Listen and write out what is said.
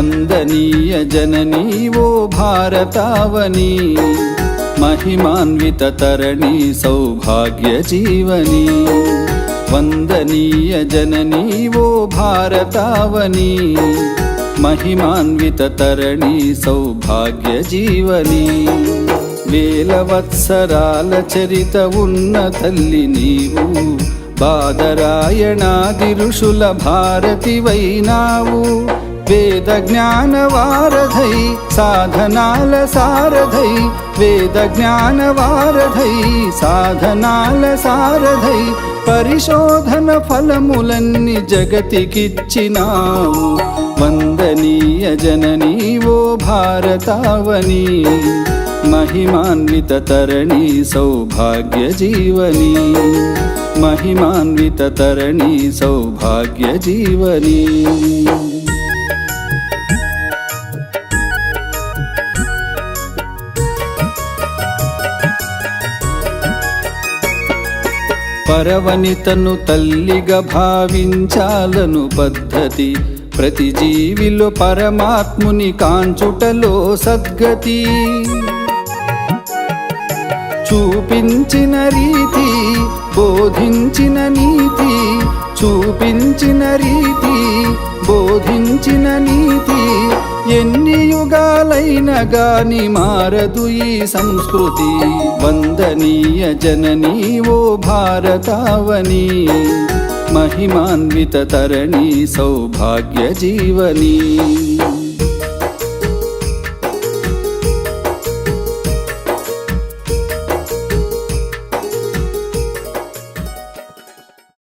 వందనీయ జననీ ఓ భారతావని, महिमान्वित तरणि सौभाग्य जीवनी। वंदनीय जननी वो भारतावनी, महिमान्वित तरणि सौभाग्य जीवनी। वेलवत्सराल चरित उन्न तल्लि नीवु, बादरायणादि ऋषुल भारति वैनावु। वेद ज्ञान वारधै साधनाल सारधै, वेद ज्ञान वारधै साधनाल सारधै, परिशोधन फलमुलन्नि जगतिकिच्चिनावु। वंदनीय जननी वो भारतावनी, महिमान्वित तरणि सौभाग्य जीवनी। महिमान्वित तरणि सौभाग्य जीवनी। పరవనితను తల్లిగా భావించాలను పద్ధతి, ప్రతి జీవిలో పరమాత్ముని కాంచుటలో సద్గతి। చూపించిన రీతి బోధించిన నీతి, చూపించిన రీతి బోధించిన నీతి, ఎన్ని యుగాలైన గాని మారదు ఈ సంస్కృతి। వందనీయ జననీ ఓ భారతావని, महिमान्वित तरणि सौभाग्य जीवनी।